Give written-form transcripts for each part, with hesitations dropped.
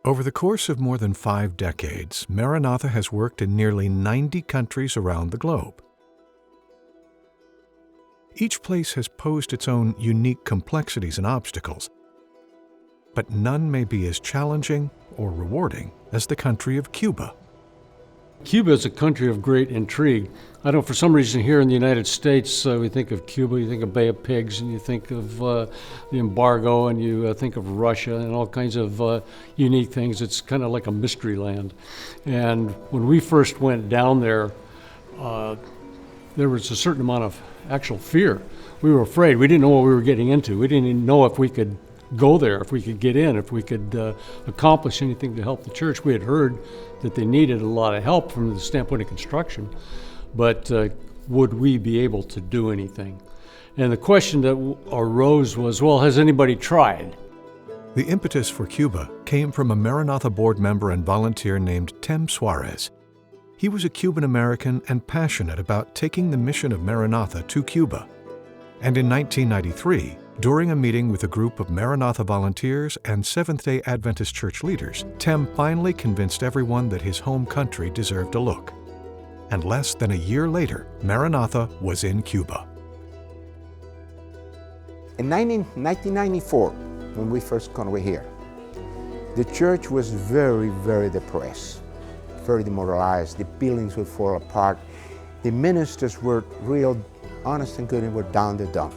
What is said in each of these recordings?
Over the course of more than 5 decades, Maranatha has worked in nearly 90 countries around the globe. Each place has posed its own unique complexities and obstacles, but none may be as challenging or rewarding as the country of Cuba. Cuba is a country of great intrigue. I know for some reason here in the United States, we think of Cuba, you think of Bay of Pigs, and you think of the embargo, and you think of Russia and all kinds of unique things. It's kind of like a mystery land. And when we first went down there was a certain amount of actual fear. We were afraid. We didn't know what we were getting into. We didn't even know if we could go there, if we could get in, if we could accomplish anything to help the church. We had heard that they needed a lot of help from the standpoint of construction, but would we be able to do anything? And the question that arose was, well, has anybody tried? The impetus for Cuba came from a Maranatha board member and volunteer named Tem Suarez. He was a Cuban-American and passionate about taking the mission of Maranatha to Cuba. And in 1993, during a meeting with a group of Maranatha volunteers and Seventh-day Adventist church leaders, Tem finally convinced everyone that his home country deserved a look. And less than a year later, Maranatha was in Cuba. In 1994, when we first got over here, the church was very, very depressed, very demoralized. The buildings would fall apart. The ministers were real honest and good and were down the dump.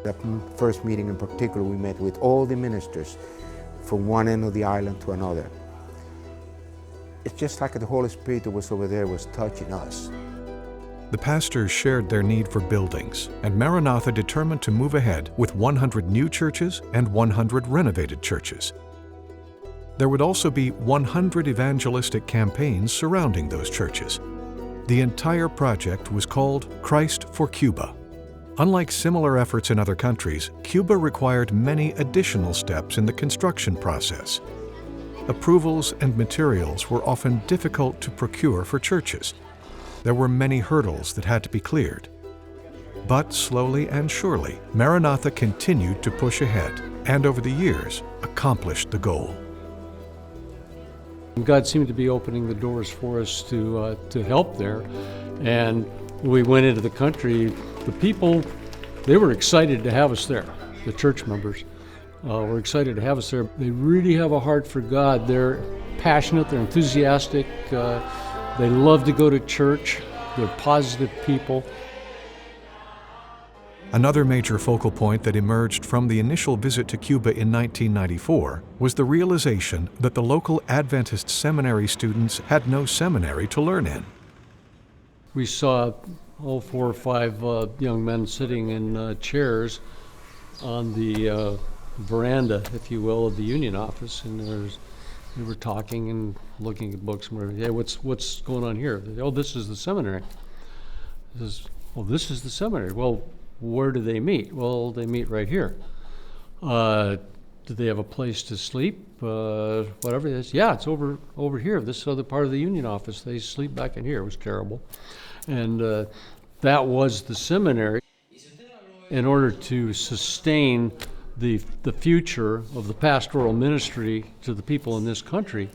That first meeting in particular, we met with all the ministers from one end of the island to another. It's just like the Holy Spirit that was over there was touching us. The pastors shared their need for buildings, and Maranatha determined to move ahead with 100 new churches and 100 renovated churches. There would also be 100 evangelistic campaigns surrounding those churches. The entire project was called Christ for Cuba. Unlike similar efforts in other countries, Cuba required many additional steps in the construction process. Approvals and materials were often difficult to procure for churches. There were many hurdles that had to be cleared. But slowly and surely, Maranatha continued to push ahead and over the years accomplished the goal. God seemed to be opening the doors for us to help there. And we went into the country. The people, they were excited to have us there. The church members were excited to have us there. They really have a heart for God. They're passionate, they're enthusiastic, they love to go to church, they're positive people. Another major focal point that emerged from the initial visit to Cuba in 1994 was the realization that the local Adventist seminary students had no seminary to learn in. We saw 4 or 5 young men sitting in chairs on the veranda, if you will, of the union office, and they were talking and looking at books. And we're, hey, what's going on here? Oh, this is the seminary. This is the seminary. Well, where do they meet? Well, they meet right here. Do they have a place to sleep? Whatever it is. Yeah, it's over here. This other part of the union office. They sleep back in here. It was terrible. And that was the seminary. In order to sustain the future of the pastoral ministry to the people in this country,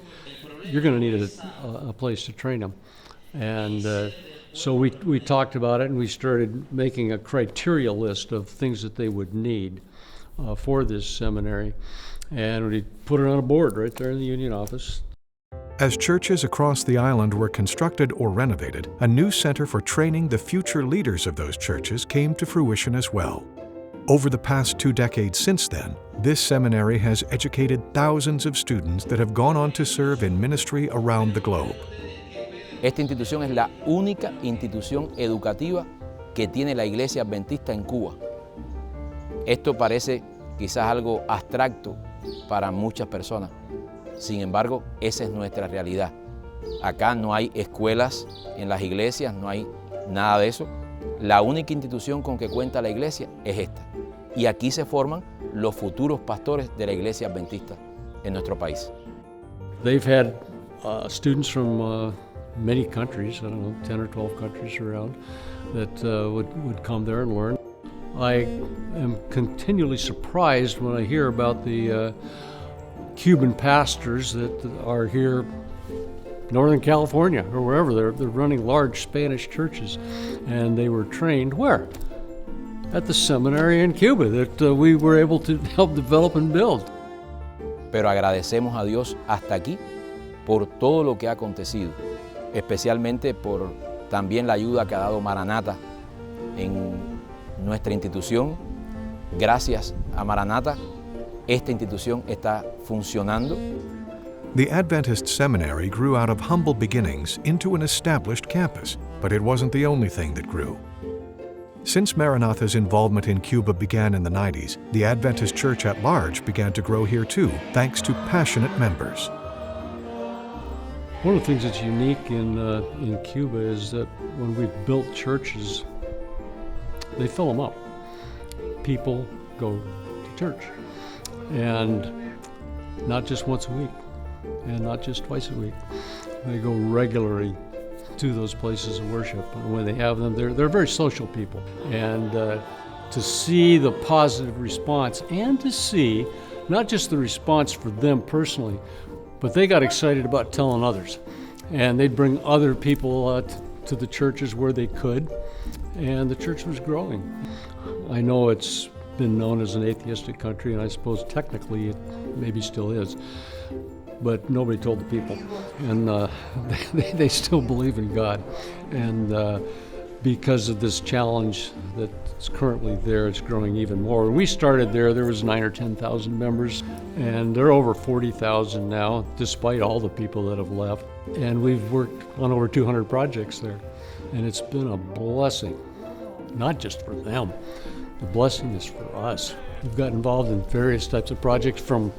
you're going to need a place to train them. And so we talked about it, and we started making a criteria list of things that they would need for this seminary. And we put it on a board right there in the union office. As churches across the island were constructed or renovated, a new center for training the future leaders of those churches came to fruition as well. Over the past 2 decades since then, this seminary has educated thousands of students that have gone on to serve in ministry around the globe. Esta institución es la única institución educativa que tiene la Iglesia Adventista en Cuba. Esto parece quizás algo abstracto para muchas personas. Sin embargo, esa es nuestra realidad. Acá no hay escuelas en las iglesias, no hay nada de eso. La única institución con que cuenta la iglesia es esta. Y aquí se forman los futuros pastores de la Iglesia Adventista en nuestro país. They've had students from many countries, I don't know, 10 or 12 countries around, that would come there and learn. I am continually surprised when I hear about the Cuban pastors that are here, Northern California or wherever. They're running large Spanish churches, and they were trained where? At the seminary in Cuba that we were able to help develop and build. Pero agradecemos a Dios hasta aquí por todo lo que ha acontecido, especialmente por también la ayuda que ha dado Maranata en nuestra institución. Gracias a Maranata, esta institución está funcionando. The Adventist Seminary grew out of humble beginnings into an established campus, but it wasn't the only thing that grew. Since Maranatha's involvement in Cuba began in the 90s, the Adventist Church at large began to grow here too, thanks to passionate members. One of the things that's unique in Cuba is that when we've built churches, they fill them up. People go to church, and not just once a week, and not just twice a week. They go regularly to those places of worship, and when they have them, they're very social people. And to see the positive response, and to see not just the response for them personally, but they got excited about telling others, and they'd bring other people to the churches where they could, and the church was growing. I know it's been known as an atheistic country, and I suppose technically it maybe still is, but nobody told the people, and they still believe in God. And because of this challenge that's currently there, it's growing even more. When we started there was 9,000 or 10,000 members, and there are over 40,000 now, despite all the people that have left. And we've worked on over 200 projects there, and it's been a blessing, not just for them. The blessing is for us. We've got involved in various types of projects, from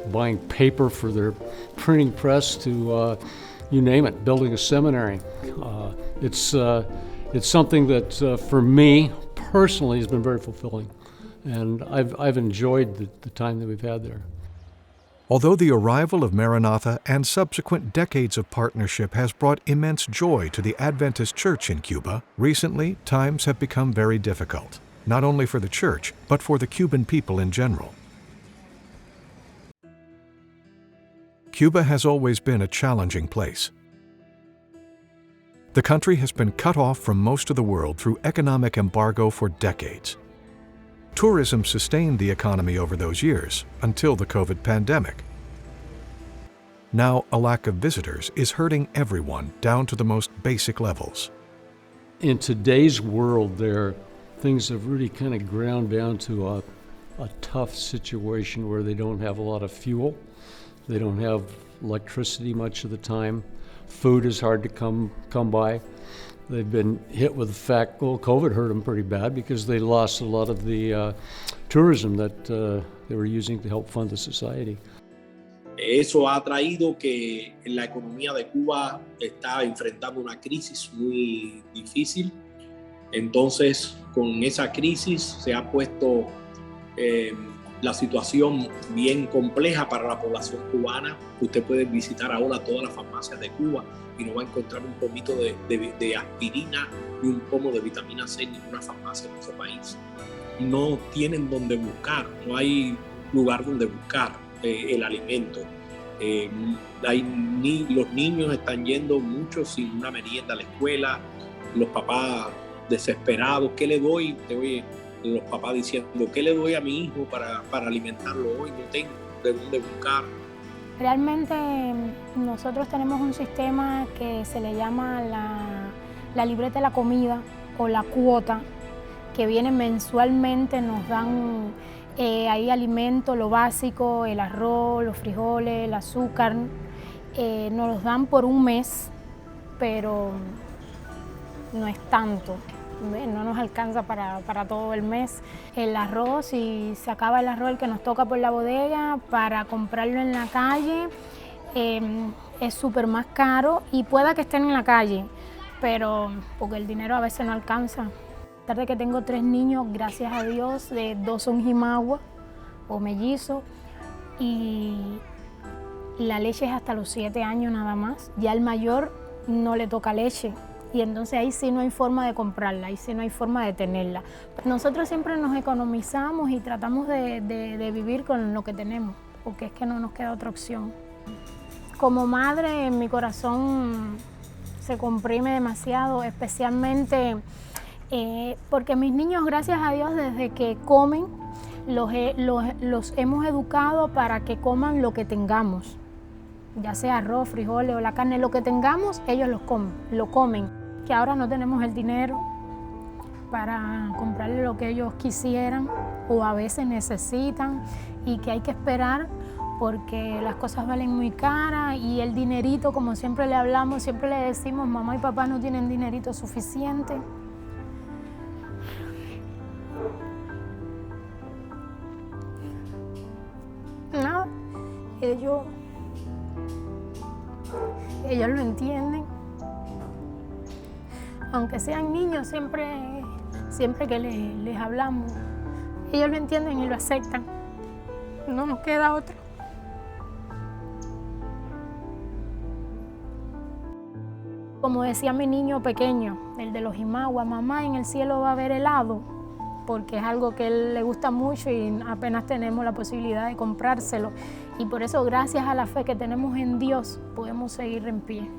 buying paper for their printing press to you name it, building a seminary. It's something that for me personally has been very fulfilling, and I've enjoyed the time that we've had there. Although the arrival of Maranatha and subsequent decades of partnership has brought immense joy to the Adventist Church in Cuba, recently times have become very difficult, not only for the church, but for the Cuban people in general. Cuba has always been a challenging place. The country has been cut off from most of the world through economic embargo for decades. Tourism sustained the economy over those years, until the COVID pandemic. Now, a lack of visitors is hurting everyone down to the most basic levels. In today's world, things have really kind of ground down to a tough situation where they don't have a lot of fuel. They don't have electricity much of the time. Food is hard to come by. They've been hit with the fact, COVID hurt them pretty bad because they lost a lot of the tourism that they were using to help fund the society. Eso ha traído que la economía de Cuba está enfrentando una crisis muy difícil. Entonces, con esa crisis se ha puesto la situación bien compleja para la población cubana. Usted puede visitar ahora todas las farmacias de Cuba y no va a encontrar un pomito de aspirina ni un pomo de vitamina C en ninguna farmacia en nuestro país. No tienen donde buscar, no hay lugar donde buscar el alimento. Los niños están yendo muchos sin una merienda a la escuela, los papás desesperados. ¿Qué le doy? Los papás diciendo, ¿qué le doy a mi hijo para alimentarlo hoy? No tengo de dónde buscar. Realmente nosotros tenemos un sistema que se le llama la libreta de la comida o la cuota, que viene mensualmente, nos dan ahí alimentos, lo básico, el arroz, los frijoles, el azúcar, nos los dan por un mes, pero no es tanto. No nos alcanza para todo el mes. El arroz, si se acaba el arroz el que nos toca por la bodega, para comprarlo en la calle es súper más caro, y pueda que estén en la calle, pero porque el dinero a veces no alcanza. A pesar de que tengo 3 niños, gracias a Dios, 2 son jimagua o mellizos, y la leche es hasta los 7 años nada más. Ya el mayor no le toca leche, y entonces ahí sí no hay forma de comprarla, ahí sí no hay forma de tenerla. Nosotros siempre nos economizamos y tratamos de vivir con lo que tenemos. porque es que no nos queda otra opción. Como madre, mi corazón se comprime demasiado, especialmente porque mis niños, gracias a Dios, desde que comen, los hemos educado para que coman lo que tengamos, ya sea arroz, frijoles o la carne, lo que tengamos, ellos lo comen. Que ahora no tenemos el dinero para comprarle lo que ellos quisieran o a veces necesitan y que hay que esperar porque las cosas valen muy caras y el dinerito, como siempre le hablamos, siempre le decimos, mamá y papá no tienen dinerito suficiente. Nada, ellos lo entienden. Aunque sean niños, siempre que les hablamos, ellos lo entienden y lo aceptan. No nos queda otra. Como decía mi niño pequeño, el de los Imaguas, mamá, en el cielo va a haber helado, porque es algo que a él le gusta mucho y apenas tenemos la posibilidad de comprárselo. Y por eso, gracias a la fe que tenemos en Dios, podemos seguir en pie.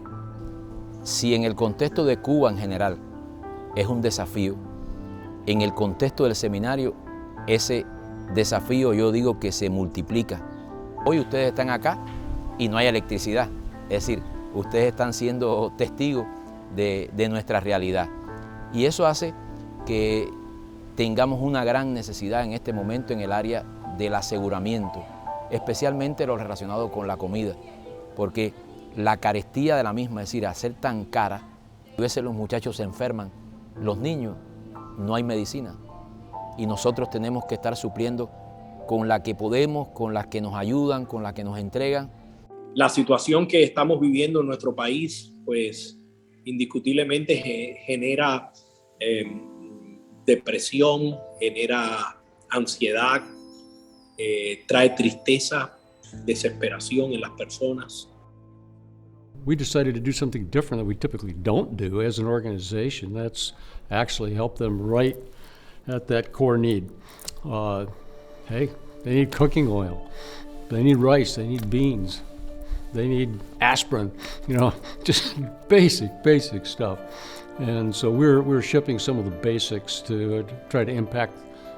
Si en el contexto de Cuba en general es un desafío, en el contexto del seminario ese desafío yo digo que se multiplica. Hoy ustedes están acá y no hay electricidad, es decir, ustedes están siendo testigos de nuestra realidad. Y eso hace que tengamos una gran necesidad en este momento en el área del aseguramiento, especialmente lo relacionado con la comida, porque la carestía de la misma, es decir, al ser tan cara, a veces los muchachos se enferman, los niños, no hay medicina. Y nosotros tenemos que estar supliendo con la que podemos, con las que nos ayudan, con las que nos entregan. La situación que estamos viviendo en nuestro país, pues indiscutiblemente genera depresión, genera ansiedad, trae tristeza, desesperación en las personas. We decided to do something different that we typically don't do as an organization. That's actually help them right at that core need. Hey, they need cooking oil, they need rice, they need beans, they need aspirin, just basic stuff. And so we're shipping some of the basics to try to impact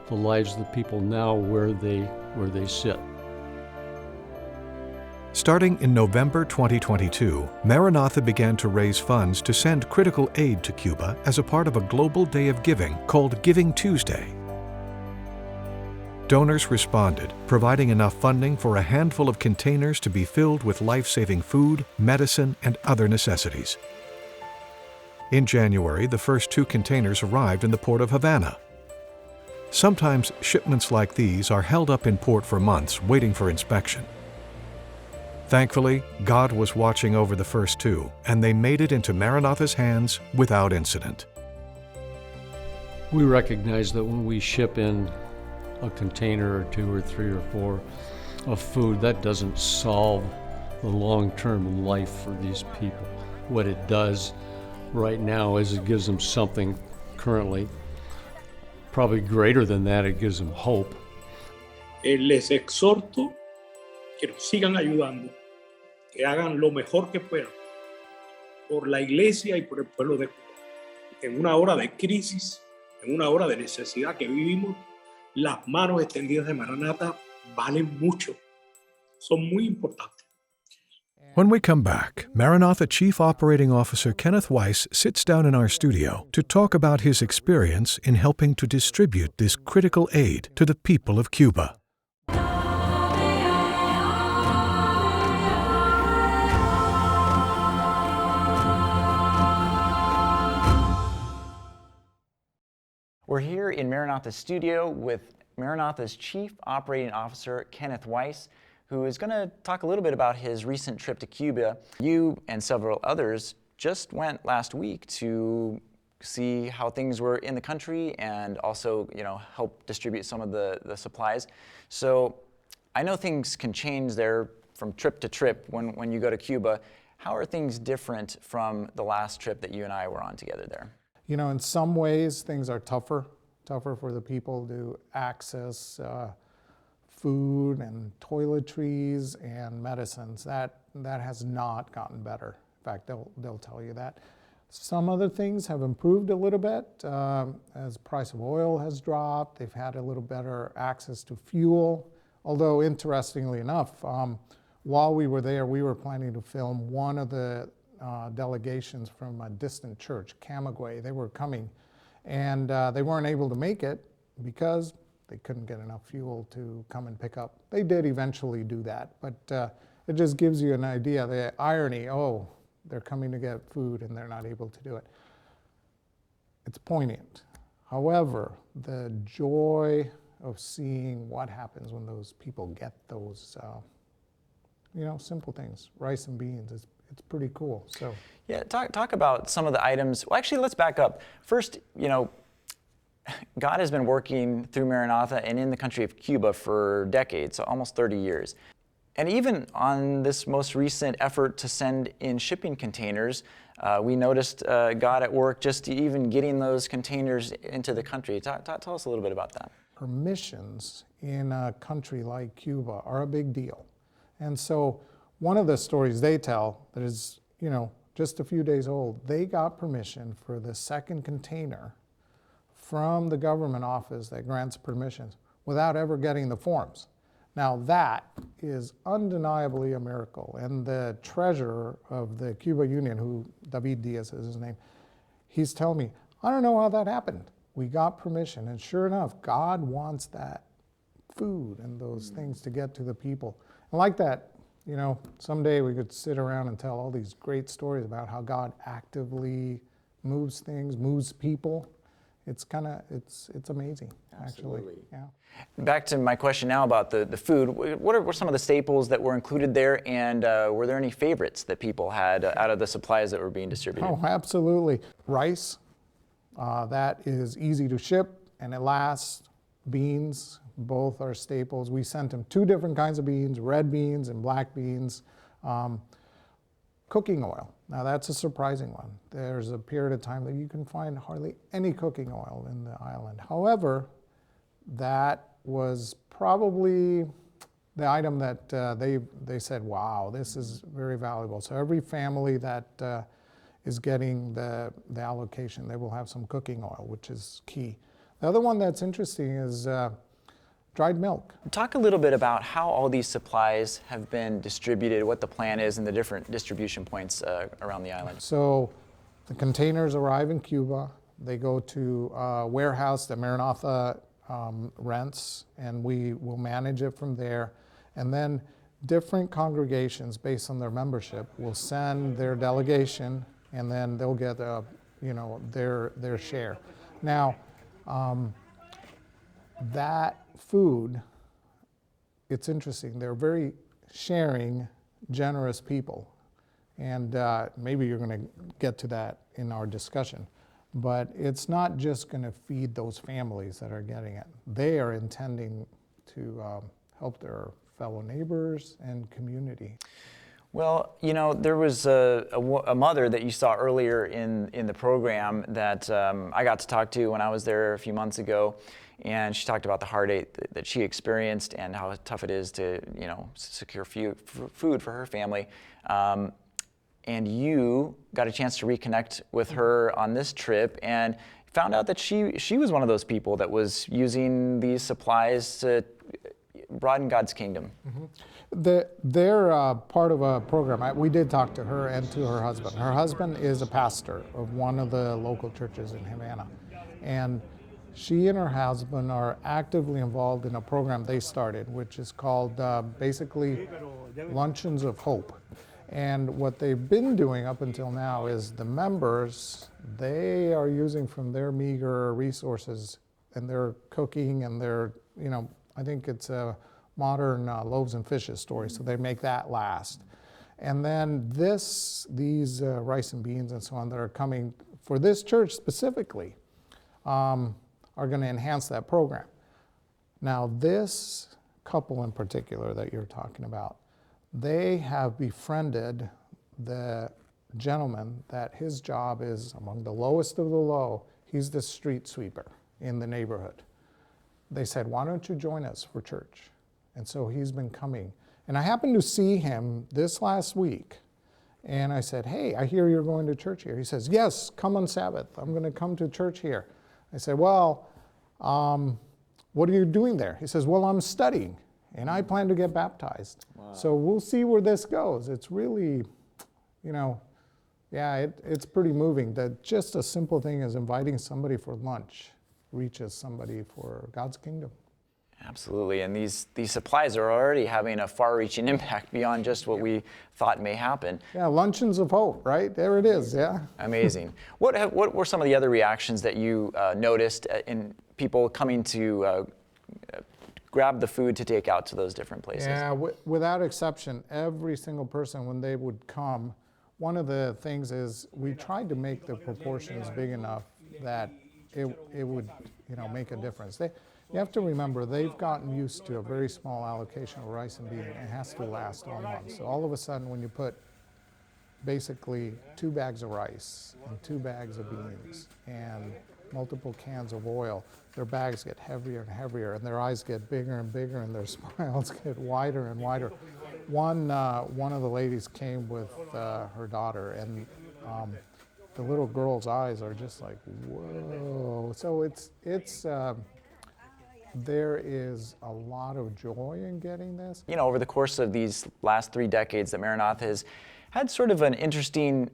the lives of the people now where they sit. Starting in November 2022, Maranatha began to raise funds to send critical aid to Cuba as a part of a global day of giving called Giving Tuesday. Donors responded, providing enough funding for a handful of containers to be filled with life-saving food, medicine, and other necessities. In January, the first 2 containers arrived in the port of Havana. Sometimes shipments like these are held up in port for months waiting for inspection. Thankfully, God was watching over the first 2, and they made it into Maranatha's hands without incident. We recognize that when we ship in a container or 2 or 3 or 4 of food, that doesn't solve the long-term life for these people. What it does right now is it gives them something currently. Probably greater than that, it gives them hope. Les exhorto que nos sigan ayudando, que hagan lo mejor que puedan por la iglesia y por el pueblo de Cuba. En una hora de crisis, en una hora de necesidad que vivimos, las manos extendidas de Maranatha valen mucho, son muy importantes. When we come back, Maranatha Chief Operating Officer Kenneth Weiss sits down in our studio to talk about his experience in helping to distribute this critical aid to the people of Cuba. We're here in Maranatha's studio with Maranatha's Chief Operating Officer, Kenneth Weiss, who is going to talk a little bit about his recent trip to Cuba. You and several others just went last week to see how things were in the country and also, help distribute some of the supplies. So I know things can change there from trip to trip when you go to Cuba. How are things different from the last trip that you and I were on together there? In some ways things are tougher for the people to access food and toiletries and medicines. That has not gotten better. In fact, they'll tell you that. Some other things have improved a little bit as price of oil has dropped. They've had a little better access to fuel. Although, interestingly enough, while we were there, we were planning to film one of the delegations from a distant church, Camagüey. They were coming, and they weren't able to make it because they couldn't get enough fuel to come and pick up. They did eventually do that, but it just gives you an idea, the irony, oh, they're coming to get food and they're not able to do it. It's poignant. However, the joy of seeing what happens when those people get those, simple things, rice and beans, it's pretty cool. So yeah, talk about some of the items. Well, actually, let's back up. First, God has been working through Maranatha and in the country of Cuba for decades, so almost 30 years. And even on this most recent effort to send in shipping containers, we noticed God at work just even getting those containers into the country. Tell us a little bit about that. Permissions in a country like Cuba are a big deal. And so one of the stories they tell that is, just a few days old, they got permission for the second container from the government office that grants permissions without ever getting the forms. Now that is undeniably a miracle, and the treasurer of the Cuba Union, who David Diaz is his name, he's telling me, I don't know how that happened. We got permission, and sure enough, God wants that food and those things to get to the people. And like that, someday we could sit around and tell all these great stories about how God actively moves things, moves people. It's amazing, actually. Absolutely. Yeah. Back to my question now about the food. What are some of the staples that were included there, and were there any favorites that people had out of the supplies that were being distributed? Oh, absolutely. Rice, that is easy to ship and it lasts. Beans, both are staples. We sent them 2 different kinds of beans, red beans and black beans. Cooking oil. Now that's a surprising one. There's a period of time that you can find hardly any cooking oil in the island. However, that was probably the item that they said, wow, this is very valuable. So every family that is getting the allocation, they will have some cooking oil, which is key. The other one that's interesting is dried milk. Talk a little bit about how all these supplies have been distributed, what the plan is, and the different distribution points around the island. So the containers arrive in Cuba. They go to a warehouse that Maranatha rents, and we will manage it from there. And then different congregations, based on their membership, will send their delegation, and then they'll get their share. Now, that food, it's interesting. They're very sharing, generous people. And maybe you're going to get to that in our discussion. But it's not just going to feed those families that are getting it. They are intending to help their fellow neighbors and community. Well, there was a mother that you saw earlier in the program that I got to talk to when I was there a few months ago, and she talked about the heartache that she experienced and how tough it is to, secure food for her family. And you got a chance to reconnect with her on this trip and found out that she was one of those people that was using these supplies to broaden God's kingdom. Mm-hmm. They're part of a program. We did talk to her and to her husband. Her husband is a pastor of one of the local churches in Havana. And she and her husband are actively involved in a program they started, which is called basically Luncheons of Hope. And what they've been doing up until now is the members, they are using from their meager resources and their cooking and their, I think it's a modern loaves and fishes story, so they make that last. And then these rice and beans and so on that are coming for this church specifically are going to enhance that program. Now this couple in particular that you're talking about, they have befriended the gentleman that his job is among the lowest of the low. He's the street sweeper in the neighborhood. They said, why don't you join us for church? And so he's been coming. And I happened to see him this last week. And I said, hey, I hear you're going to church here. He says, yes, come on Sabbath. I'm going to come to church here. I said, well, what are you doing there? He says, well, I'm studying, and I plan to get baptized. Wow. So we'll see where this goes. It's really, it's pretty moving that just a simple thing as inviting somebody for lunch reaches somebody for God's kingdom. Absolutely, and these supplies are already having a far-reaching impact beyond just what we thought may happen. Yeah, luncheons of hope, right? There it is, yeah. Amazing. What were some of the other reactions that you noticed in people coming to grab the food to take out to those different places? Yeah, without exception, every single person, when they would come, one of the things is we tried to make the proportions big enough that it would make a difference. You have to remember, they've gotten used to a very small allocation of rice and bean. It has to last all month. So all of a sudden, when you put basically 2 bags of rice and 2 bags of beans and multiple cans of oil, their bags get heavier and heavier, and their eyes get bigger and bigger, and their smiles get wider and wider. One of the ladies came with her daughter, and the little girl's eyes are just like, whoa. So there is a lot of joy in getting this. Over the course of these last 3 decades that Maranatha has had sort of an interesting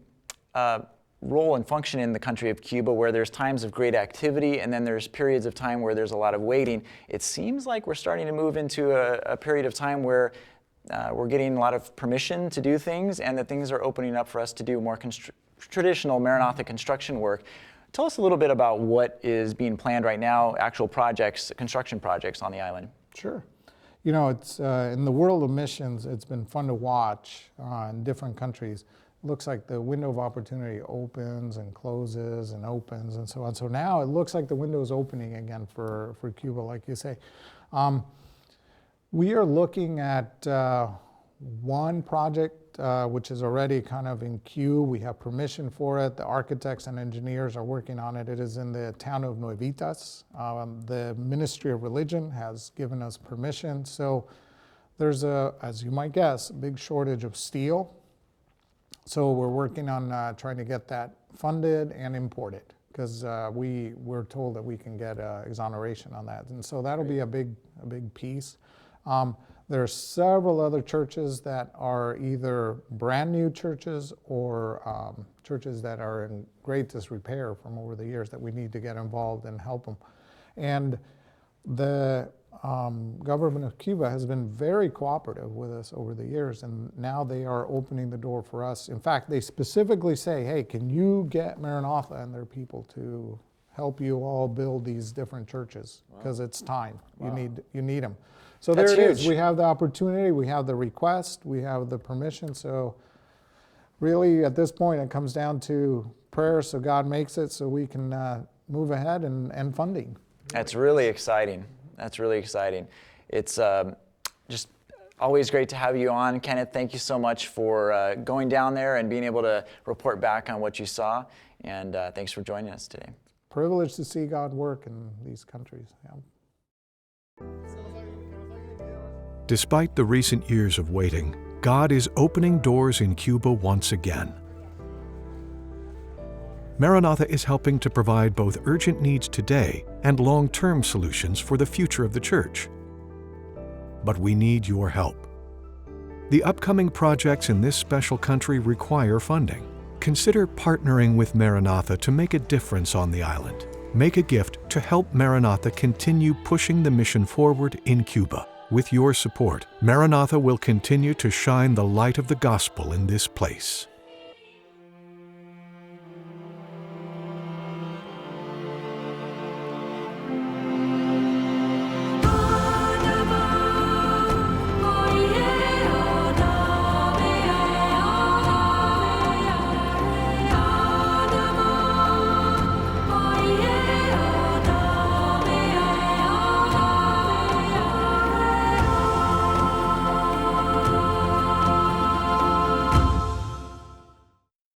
role and function in the country of Cuba, where there's times of great activity and then there's periods of time where there's a lot of waiting. It seems like we're starting to move into a period of time where we're getting a lot of permission to do things, and that things are opening up for us to do more traditional Maranatha construction work. Tell us a little bit about what is being planned right now, actual projects, construction projects on the island. Sure. It's in the world of missions, it's been fun to watch in different countries. It looks like the window of opportunity opens and closes and opens and so on. So now it looks like the window is opening again for Cuba, like you say. We are looking at one project which is already kind of in queue. We have permission for it. The architects and engineers are working on it. It is in the town of Nuevitas. The Ministry of Religion has given us permission. So there's as you might guess, a big shortage of steel. So we're working on trying to get that funded and imported, because we're told that we can get exoneration on that. And so that'll be a big piece. There are several other churches that are either brand new churches or churches that are in great disrepair from over the years that we need to get involved and help them. And the government of Cuba has been very cooperative with us over the years, and now they are opening the door for us. In fact, they specifically say, hey, can you get Maranatha and their people to help you all build these different churches, because it's time. Wow. You need them. So there it is. We have the opportunity, we have the request, we have the permission. So really at this point it comes down to prayer, so God makes it so we can move ahead, and funding. That's really exciting. That's really exciting. It's just always great to have you on, Kenneth. Thank you so much for going down there and being able to report back on what you saw. And thanks for joining us today. Privileged to see God work in these countries. Yeah. Despite the recent years of waiting, God is opening doors in Cuba once again. Maranatha is helping to provide both urgent needs today and long-term solutions for the future of the church. But we need your help. The upcoming projects in this special country require funding. Consider partnering with Maranatha to make a difference on the island. Make a gift to help Maranatha continue pushing the mission forward in Cuba. With your support, Maranatha will continue to shine the light of the gospel in this place.